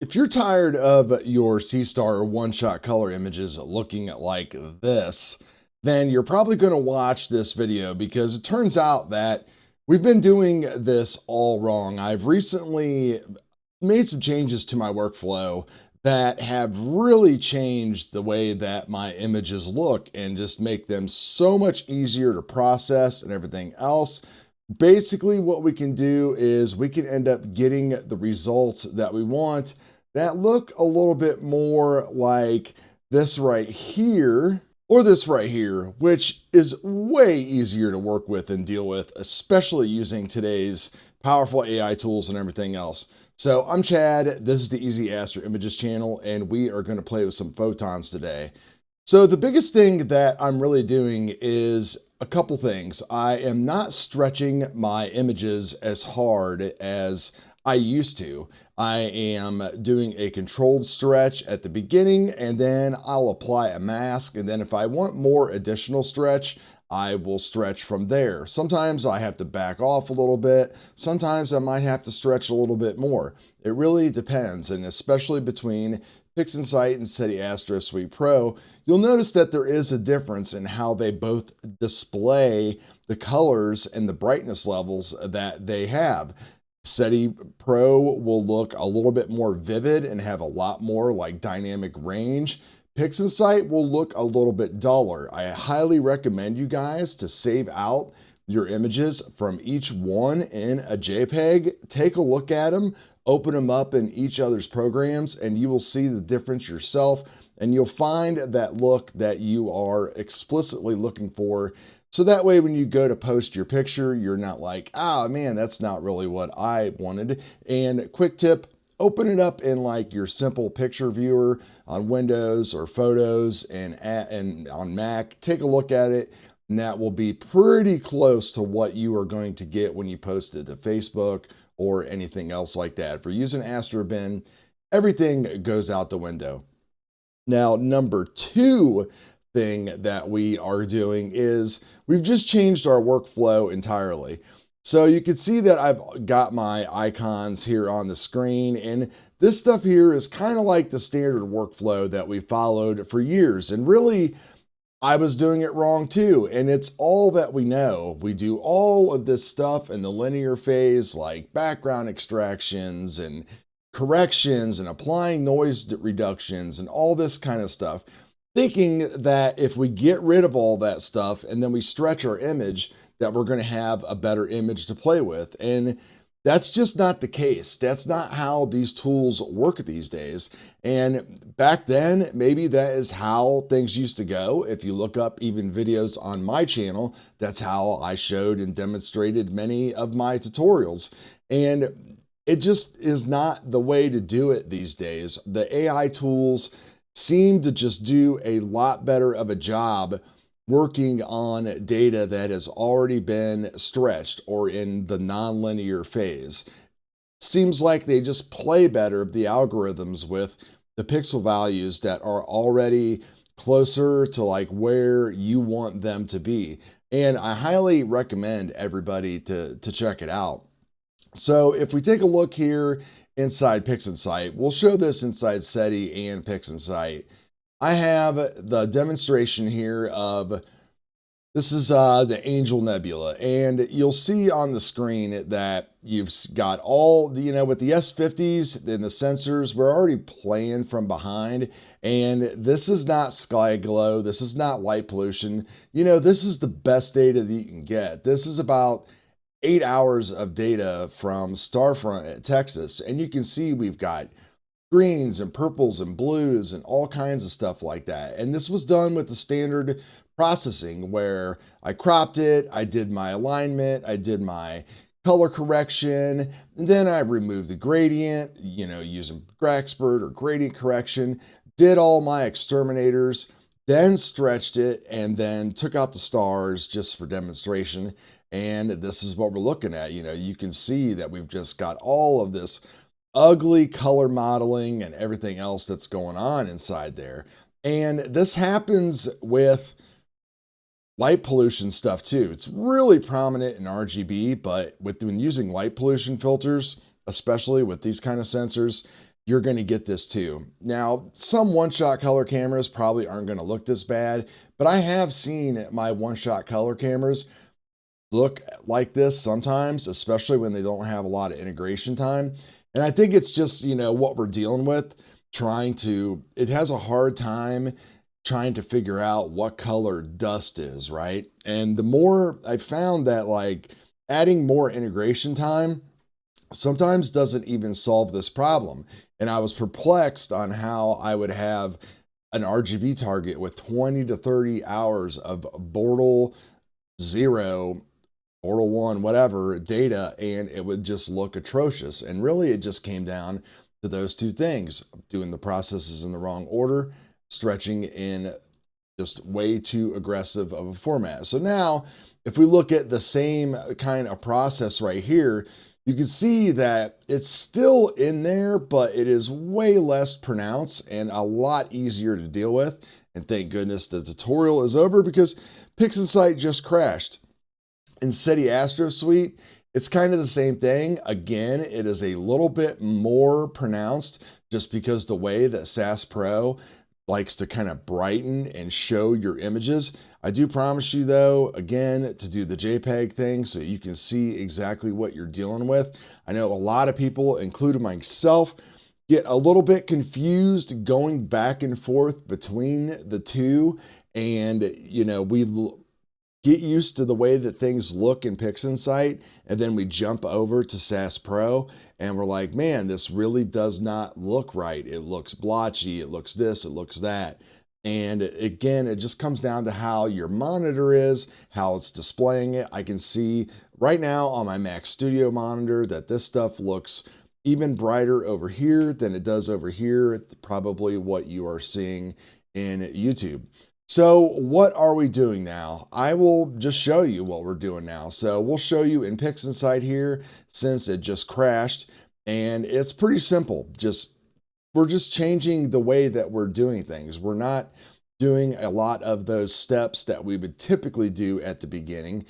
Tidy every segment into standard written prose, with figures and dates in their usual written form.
If you're tired of your C-Star one-shot color images looking like this, then you're probably going to watch this video because it turns out that we've been doing this all wrong. I've recently made some changes to my workflow that have really changed the way that my images look and just make them so much easier to process and everything else. Basically, what we can do is we can end up getting the results that we want that look a little bit more like this right here or this right here, which is way easier to work with and deal with, especially using today's powerful AI tools and everything else. So I'm Chad, this is the Easy Astro Images channel, and we are going to play with some photons today. So the biggest thing that I'm really doing is a couple things. I am not stretching my images as hard as I used to. I am doing a controlled stretch at the beginning, and then I'll apply a mask, and then if I want more additional stretch, I will stretch from there. Sometimes I have to back off a little bit. Sometimes I might have to stretch a little bit more. It really depends, and especially between PixInsight and SETI Astro Suite Pro, you'll notice that there is a difference in how they both display the colors and the brightness levels that they have. SETI Pro will look a little bit more vivid and have a lot more like dynamic range. PixInsight will look a little bit duller. I highly recommend you guys to save out your images from each one in a JPEG. Take a look at them, open them up in each other's programs, and you will see the difference yourself, and you'll find that look that you are explicitly looking for. So that way, when you go to post your picture, you're not like, ah, man, that's not really what I wanted. And quick tip, open it up in like your simple picture viewer on Windows or Photos and on Mac. Take a look at it, and that will be pretty close to what you are going to get when you post it to Facebook or anything else like that. If you're using ASTROBIN, everything goes out the window. Now, number two thing that we are doing is we've just changed our workflow entirely. So you can see that I've got my icons here on the screen, and this stuff here is kind of like the standard workflow that we followed for years. And really, I was doing it wrong too, and it's all that we know. We do all of this stuff in the linear phase, like background extractions and corrections and applying noise reductions and all this kind of stuff, thinking that if we get rid of all that stuff and then we stretch our image, that we're going to have a better image to play with. And that's just not the case. That's not how these tools work these days. And back then, maybe that is how things used to go. If you look up even videos on my channel, that's how I showed and demonstrated many of my tutorials. And it just is not the way to do it these days. The AI tools seem to just do a lot better of a job working on data that has already been stretched or in the nonlinear phase. Seems like they just play better the algorithms with the pixel values that are already closer to like where you want them to be. And I highly recommend everybody to check it out. So if we take a look here inside PixInsight, we'll show this inside SETI and PixInsight. I have the demonstration here of, this is the Angel Nebula, and you'll see on the screen that you've got all the, with the S50s and the sensors, we're already playing from behind, and this is not sky glow, this is not light pollution, this is the best data that you can get. This is about 8 hours of data from STARFRONT, Texas, and you can see we've got greens and purples and blues and all kinds of stuff like that. And this was done with the standard processing where I cropped it, I did my alignment, I did my color correction, and then I removed the gradient, using Graxpert or gradient correction, did all my exterminators, then stretched it, and then took out the stars just for demonstration. And this is what we're looking at. You can see that we've just got all of this ugly color modeling and everything else that's going on inside there. And this happens with light pollution stuff too. It's really prominent in RGB, but when using light pollution filters, especially with these kind of sensors, you're going to get this too. Now, some one-shot color cameras probably aren't going to look this bad, but I have seen my one-shot color cameras look like this sometimes, especially when they don't have a lot of integration time. And I think it's just, what we're dealing with, it has a hard time trying to figure out what color dust is, right? And the more I found that like adding more integration time sometimes doesn't even solve this problem. And I was perplexed on how I would have an RGB target with 20 to 30 hours of Bortle 0, Bortle 1, whatever data, and it would just look atrocious. And really it just came down to those two things: doing the processes in the wrong order, stretching in just way too aggressive of a format. So now if we look at the same kind of process right here, you can see that it's still in there, but it is way less pronounced and a lot easier to deal with. And thank goodness the tutorial is over, because PixInsight just crashed. In SETI Astro Suite, it's kind of the same thing. Again, it is a little bit more pronounced just because the way that SAS Pro likes to kind of brighten and show your images. I do promise you though, again, to do the JPEG thing so you can see exactly what you're dealing with. I know a lot of people, including myself, get a little bit confused going back and forth between the two. And, we get used to the way that things look in PixInsight, and then we jump over to SAS Pro and we're like, man, this really does not look right. It looks blotchy, it looks this, it looks that. And again, it just comes down to how your monitor is, how it's displaying it. I can see right now on my Mac Studio monitor that this stuff looks even brighter over here than it does over here, probably what you are seeing in YouTube. So what are we doing now? I will just show you what we're doing now. So we'll show you in PixInsight here, since it just crashed, and it's pretty simple. We're just changing the way that we're doing things. We're not doing a lot of those steps that we would typically do at the beginning.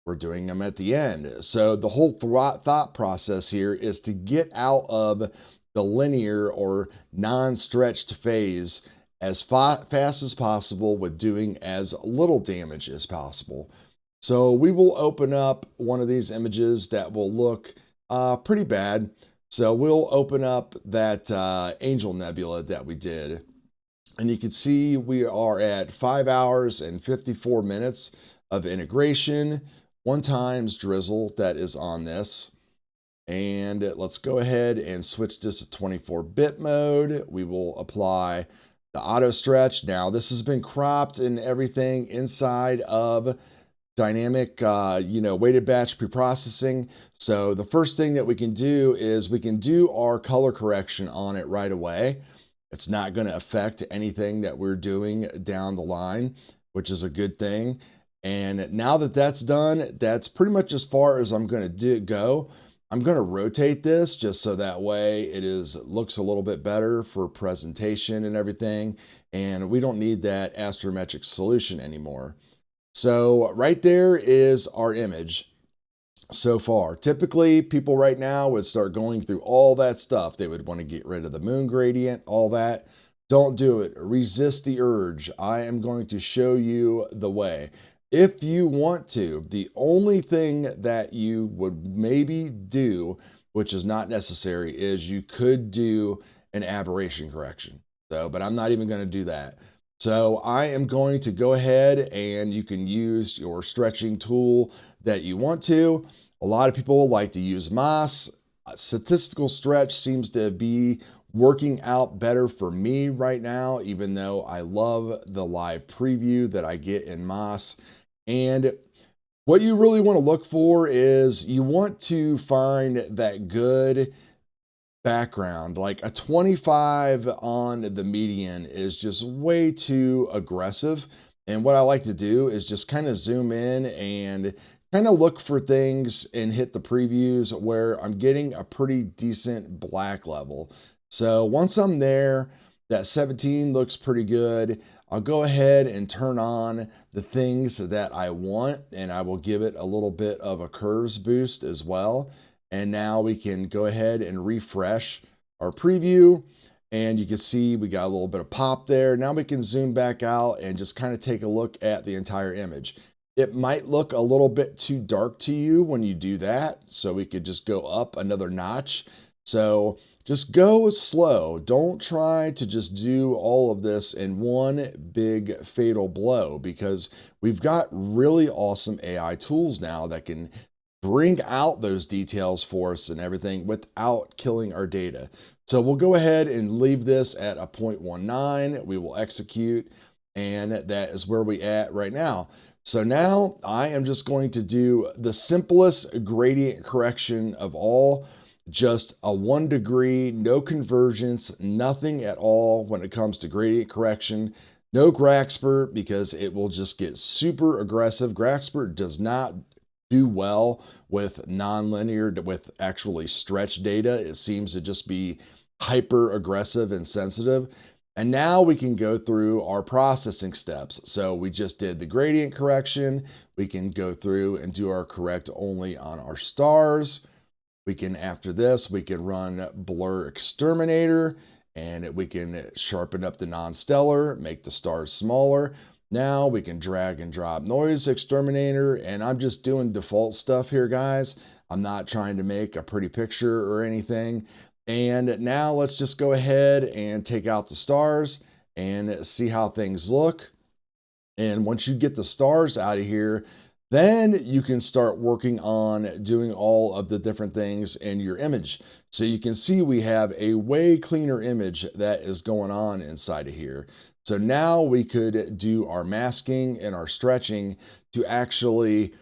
We're doing them at the end. So the whole thought process here is to get out of the linear or non-stretched phase as fast as possible with doing as little damage as possible. So we will open up one of these images that will look pretty bad. So we'll open up that Angel Nebula that we did. And you can see we are at 5 hours and 54 minutes of integration, 1x drizzle that is on this. And let's go ahead and switch this to 24-bit mode. We will apply the auto stretch. Now this has been cropped and everything inside of dynamic, weighted batch preprocessing. So the first thing that we can do is we can do our color correction on it right away. It's not going to affect anything that we're doing down the line, which is a good thing. And now that that's done, that's pretty much as far as I'm going to go. I'm going to rotate this just so that way it looks a little bit better for presentation and everything. And we don't need that astrometric solution anymore. So right there is our image so far. Typically, people right now would start going through all that stuff. They would want to get rid of the moon gradient, all that. Don't do it. Resist the urge. I am going to show you the way. If you want to, the only thing that you would maybe do, which is not necessary, is you could do an aberration correction. But I'm not even going to do that. So I am going to go ahead, and you can use your stretching tool that you want to. A lot of people like to use MOS. Statistical stretch seems to be working out better for me right now, even though I love the live preview that I get in MOS. And what you really want to look for is you want to find that good background. Like a 25 on the median is just way too aggressive. And what I like to do is just kind of zoom in and kind of look for things and hit the previews where I'm getting a pretty decent black level. So once I'm there, that 17 looks pretty good. I'll go ahead and turn on the things that I want, and I will give it a little bit of a curves boost as well. And now we can go ahead and refresh our preview, and you can see we got a little bit of pop there. Now we can zoom back out and just kind of take a look at the entire image. It might look a little bit too dark to you when you do that, so we could just go up another notch. So just go slow. Don't try to just do all of this in one big fatal blow, because we've got really awesome AI tools now that can bring out those details for us and everything without killing our data. So we'll go ahead and leave this at a 0.19. We will execute, and that is where we at right now. So now I am just going to do the simplest gradient correction of all, just a 1 degree, no convergence, nothing at all when it comes to gradient correction. No Graxpert, because it will just get super aggressive. Graxpert does not do well with nonlinear, with actually stretched data. It seems to just be hyper aggressive and sensitive. And now we can go through our processing steps. So we just did the gradient correction. We can go through and do our correct only on our stars. We can, after this, we can run blur exterminator, and we can sharpen up the non-stellar, make the stars smaller. Now we can drag and drop noise exterminator, and I'm just doing default stuff here, guys. I'm not trying to make a pretty picture or anything. And now let's just go ahead and take out the stars and see how things look. And once you get the stars out of here, then you can start working on doing all of the different things in your image. So you can see we have a way cleaner image that is going on inside of here. So now we could do our masking and our stretching to actually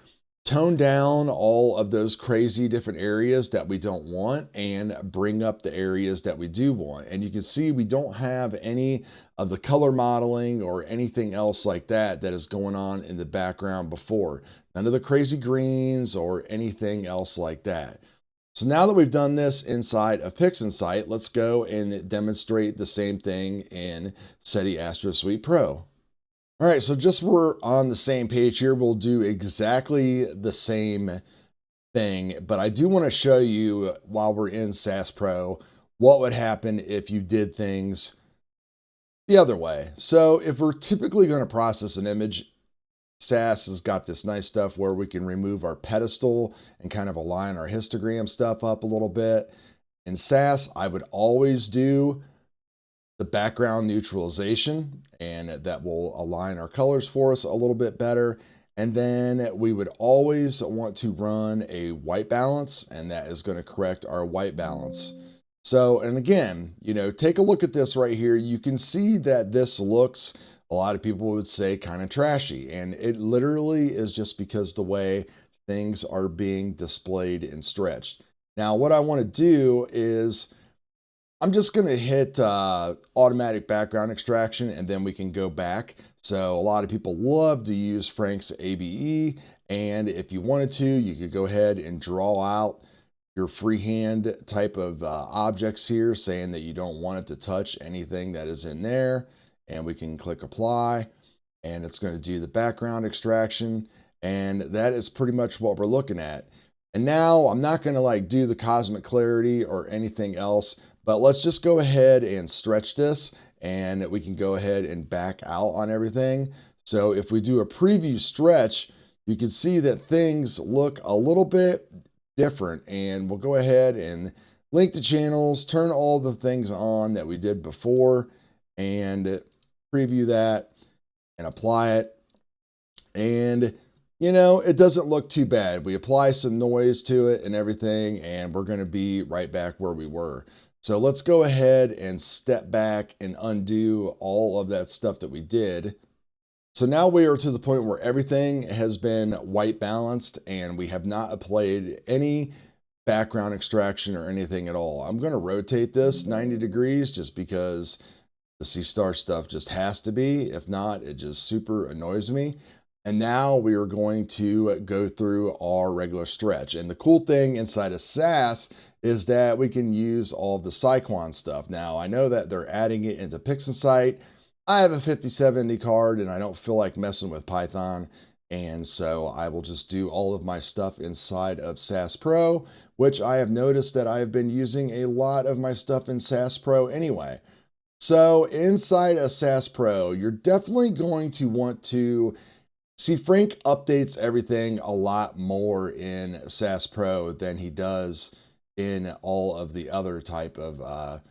tone down all of those crazy different areas that we don't want and bring up the areas that we do want. And you can see we don't have any of the color modeling or anything else like that that is going on in the background before. None of the crazy greens or anything else like that. So now that we've done this inside of PixInsight, let's go and demonstrate the same thing in SETI Astro Suite Pro. All right, so just we're on the same page here, we'll do exactly the same thing, but I do want to show you while we're in SAS Pro what would happen if you did things the other way. So if we're typically going to process an image, SAS has got this nice stuff where we can remove our pedestal and kind of align our histogram stuff up a little bit. In SAS, I would always do the background neutralization, and that will align our colors for us a little bit better. And then we would always want to run a white balance, and that is going to correct our white balance. So, and again, you know, take a look at this right here. You can see that this looks, a lot of people would say, kind of trashy, and it literally is just because the way things are being displayed and stretched. Now, what I want to do is I'm just going to hit automatic background extraction, and then we can go back. So a lot of people love to use Frank's ABE, and if you wanted to, you could go ahead and draw out your freehand type of objects here, saying that you don't want it to touch anything that is in there, and we can click apply, and it's going to do the background extraction, and that is pretty much what we're looking at. And now I'm not going to like do the cosmic clarity or anything else, but let's just go ahead and stretch this, and we can go ahead and back out on everything. So if we do a preview stretch, you can see that things look a little bit different, and we'll go ahead and link the channels, turn all the things on that we did before, and preview that and apply it. And you know, it doesn't look too bad. We apply some noise to it and everything, and we're going to be right back where we were. So let's go ahead and step back and undo all of that stuff that we did. So now we are to the point where everything has been white balanced, and we have not applied any background extraction or anything at all. I'm going to rotate this 90 degrees just because the C star stuff just has to be. If not, it just super annoys me. And now we are going to go through our regular stretch. And the cool thing inside of SAS is that we can use all of the Cyclone stuff. Now, I know that they're adding it into PixInsight. I have a 5070 card, and I don't feel like messing with Python. And so I will just do all of my stuff inside of SAS Pro, which I have noticed that I have been using a lot of my stuff in SAS Pro anyway. So inside of SAS Pro, you're definitely going to want to see Frank updates everything a lot more in SAS Pro than he does in all of the other type of,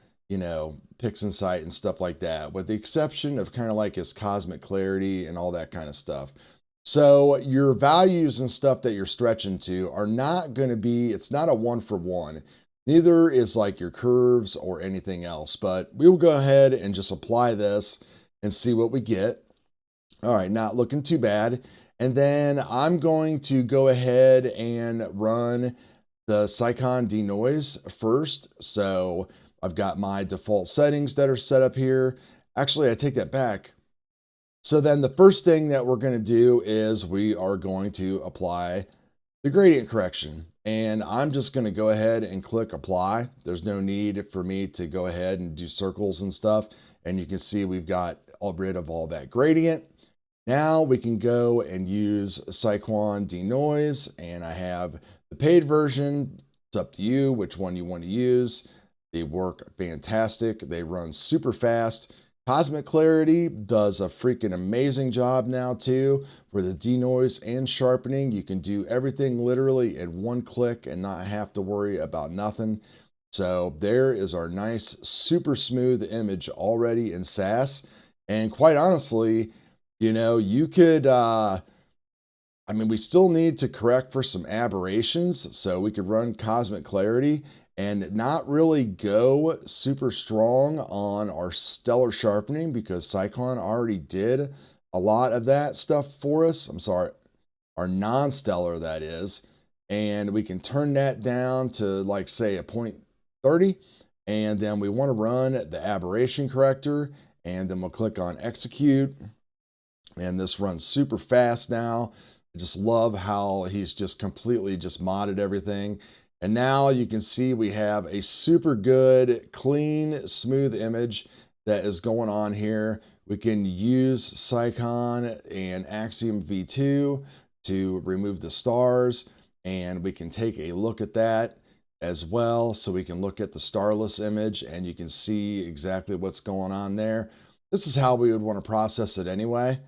PixInsight and stuff like that, with the exception of kind of like his cosmic clarity and all that kind of stuff. So your values and stuff that you're stretching to are not going to be, it's not a 1-for-1. Neither is like your curves or anything else, but we will go ahead and just apply this and see what we get. All right, not looking too bad. And then I'm going to go ahead and run the Cycon denoise first. So I've got my default settings that are set up here. Actually, I take that back. So then the first thing that we're going to do is we are going to apply the gradient correction. And I'm just going to go ahead and click apply. There's no need for me to go ahead and do circles and stuff. And you can see we've got rid of all that gradient. Now we can go and use Cycon denoise, and I have the paid version. It's up to you which one you want to use. They work fantastic. They run super fast. Cosmic Clarity does a freaking amazing job now too for the denoise and sharpening. You can do everything literally in one click and not have to worry about nothing. So there is our nice, super smooth image already in SAS. And quite honestly, you could, we still need to correct for some aberrations. So we could run Cosmic Clarity and not really go super strong on our stellar sharpening because Cycon already did a lot of that stuff for us. I'm sorry, our non-stellar, that is. And we can turn that down to like say a 0.30. And then we want to run the aberration corrector, and then we'll click on execute. And this runs super fast now. I just love how he's just completely just modded everything. And now you can see we have a super good, clean, smooth image that is going on here. We can use Cycon and Axiom V2 to remove the stars, and we can take a look at that as well. So we can look at the starless image and you can see exactly what's going on there. This is how we would want to process it anyway.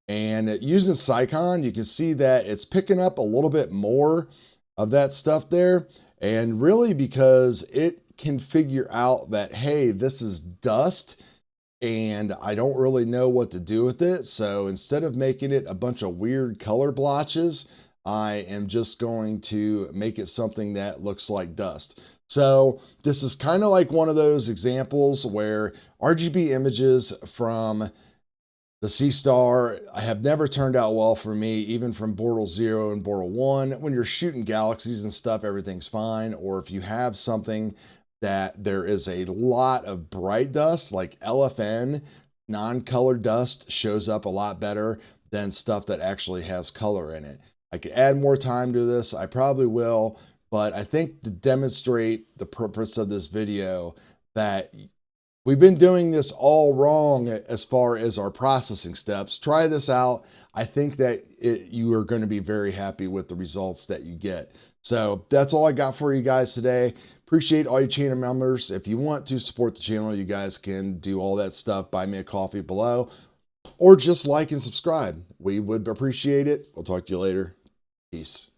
And using Cycon, you can see that it's picking up a little bit more of that stuff there. And really because it can figure out that, hey, this is dust and I don't really know what to do with it. So instead of making it a bunch of weird color blotches, I am just going to make it something that looks like dust. So this is kind of like one of those examples where RGB images from the C-Star have never turned out well for me, even from Bortle 0 and Bortle 1. When you're shooting galaxies and stuff, everything's fine. Or if you have something that there is a lot of bright dust, like LFN, non-colored dust shows up a lot better than stuff that actually has color in it. I could add more time to this, I probably will, but I think to demonstrate the purpose of this video that we've been doing this all wrong as far as our processing steps. Try this out. I think that you are going to be very happy with the results that you get. So that's all I got for you guys today. Appreciate all you channel members. If you want to support the channel, you guys can do all that stuff. Buy me a coffee below, or just like and subscribe. We would appreciate it. We'll talk to you later. Peace.